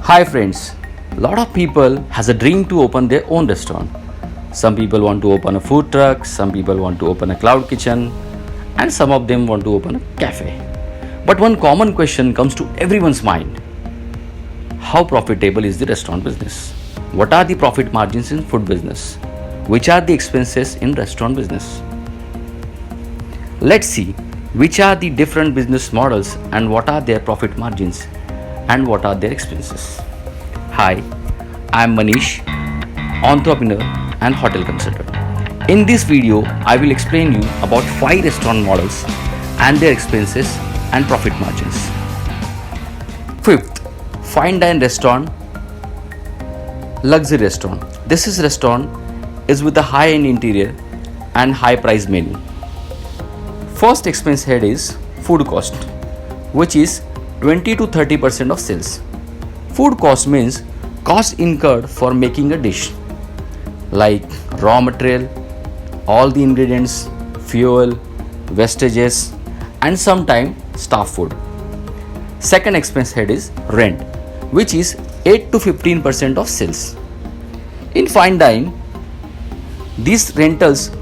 Hi friends, lot of people has a dream to open their own restaurant. Some people want to open a food truck, some people want to open a cloud kitchen, and some of them want to open a cafe. But one common question comes to everyone's mind. How profitable is the restaurant business? What are the profit margins in food business? Which are the expenses in restaurant business? Let's see which are the different business models and what are their profit margins and what are their expenses. Hi, I am Manish, entrepreneur and hotel consultant. In this video, I will explain you about 5 restaurant models and their expenses and profit margins. Fifth, fine dine restaurant, luxury restaurant. This is restaurant is with a high-end interior and high-price menu. First expense head is food cost, which is 20 to 30% of sales. Food cost means cost incurred for making a dish, like raw material, all the ingredients, fuel, wastages, and sometimes staff food. Second expense head is rent, which is 8 to 15% of sales. In fine dining, these rentals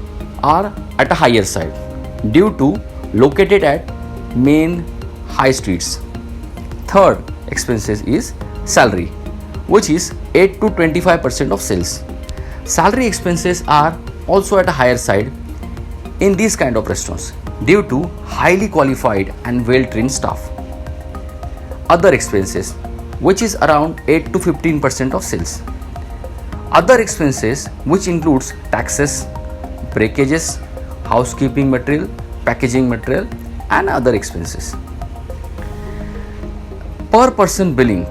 are at a higher side due to located at main high streets. Third expenses is salary, which is 8 to 25% of sales. Salary expenses are also at a higher side in these kind of restaurants due to highly qualified and well-trained staff. Other expenses, which is around 8 to 15% of sales. Other expenses, which includes taxes, breakages, housekeeping material, packaging material, and other expenses. Per person billing.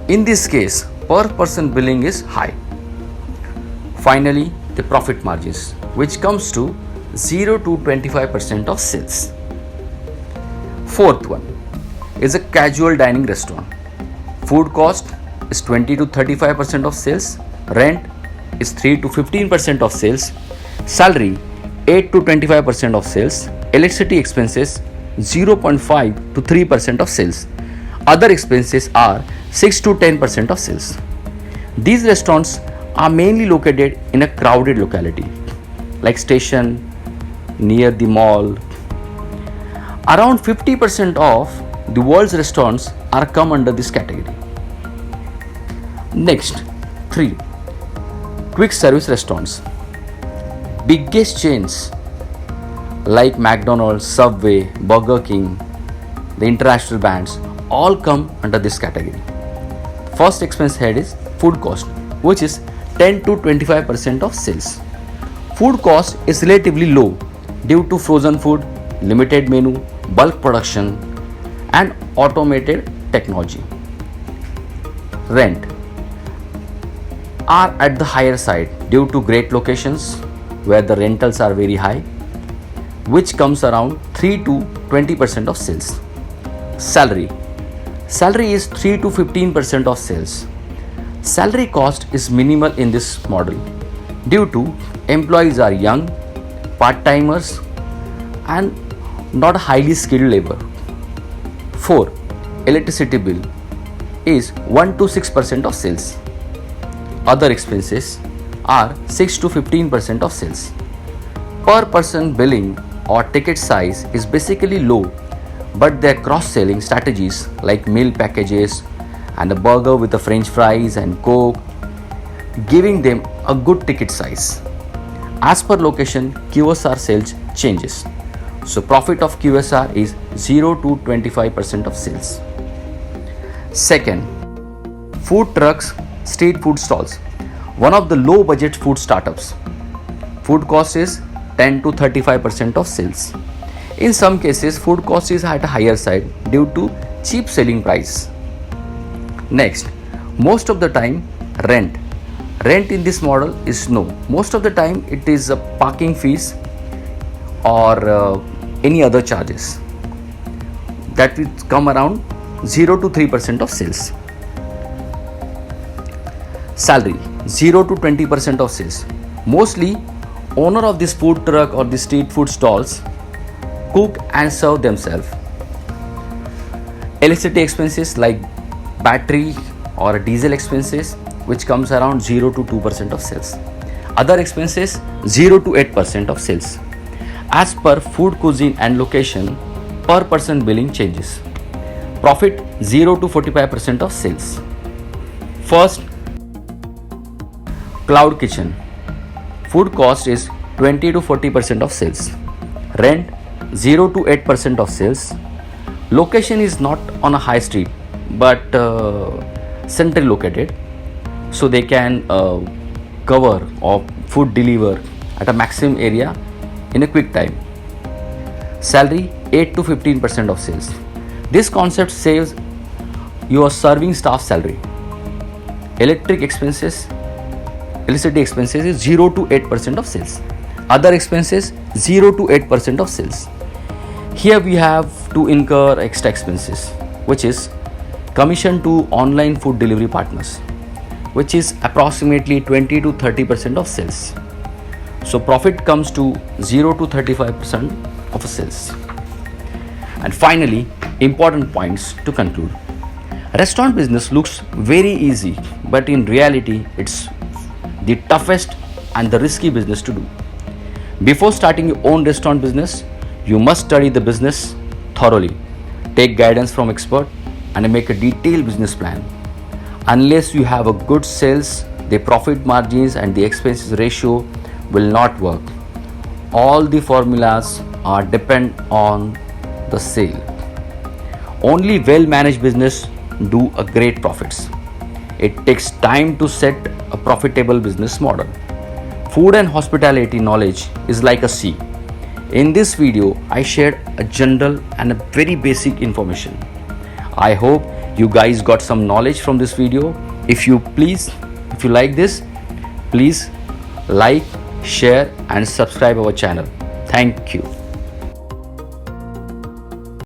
In this case, per person billing is high. Finally, the profit margins, which comes to 0 to 25% of sales. Fourth one is a casual dining restaurant. Food cost is 20 to 35% of sales. Rent is 3 to 15% of sales. Salary 8 to 25% of sales. Electricity expenses 0.5 to 3% of sales. Other expenses are 6 to 10% of sales. These restaurants are mainly located in a crowded locality like station, near the mall. Around 50% of the world's restaurants are come under this category. Next, 3. Quick service restaurants. Biggest chains like McDonald's, Subway, Burger King, the international brands all come under this category. First expense head is food cost, which is 10 to 25% of sales. Food cost is relatively low due to frozen food, limited menu, bulk production, and automated technology. Rent are at the higher side due to great locations where the rentals are very high, which comes around 3 to 20% of sales. Salary is 3 to 15% of sales. Salary cost is minimal in this model due to employees are young, part-timers, and not highly skilled labor. 4. Electricity bill is 1 to 6% of sales. Other expenses are 6 to 15% of sales. Per person billing or ticket size is basically low, but their cross-selling strategies like meal packages and a burger with the french fries and coke, giving them a good ticket size. As per location, QSR sales changes. So profit of QSR is 0 to 25% of sales. Second, food trucks, street food stalls. One of the low budget food startups. Food cost is 10 to 35% of sales. In some cases, food cost is at a higher side due to cheap selling price. Next, most of the time, rent. Rent in this model is no. Most of the time, it is a parking fees or any other charges that will come around 0 to 3% of sales. Salary 0 to 20% of sales. Mostly, owner of this food truck or the street food stalls cook and serve themselves. Electricity expenses like battery, or diesel expenses, which comes around 0 to 2% of sales. Other expenses 0 to 8% of sales. As per food cuisine and location, per person billing changes. Profit 0 to 45% of sales. First, cloud kitchen. Food cost is 20 to 40% of sales. Rent 0 to 8% of sales. Location is not on a high street but centrally located, so they can cover or food deliver at a maximum area in a quick time. Salary 8 to 15% of sales. This concept saves your serving staff salary. Electricity expenses is 0 to 8% of sales. Other expenses 0 to 8% of sales. Here we have to incur extra expenses, which is commission to online food delivery partners, which is approximately 20 to 30% of sales. So profit comes to 0 to 35% of sales. And finally, important points to conclude. Restaurant business looks very easy, but in reality, it's the toughest and the risky business to do. Before starting your own restaurant business, you must study the business thoroughly, take guidance from expert, and make a detailed business plan. Unless you have a good sales, the profit margins and the expenses ratio will not work. All the formulas are depend on the sale. Only well-managed business do a great profits. It takes time to set a profitable business model. Food and hospitality knowledge is like a sea. In this video, I shared a general and a very basic information. I hope you guys got some knowledge from this video. If you like this, please like, share and subscribe our channel. Thank you.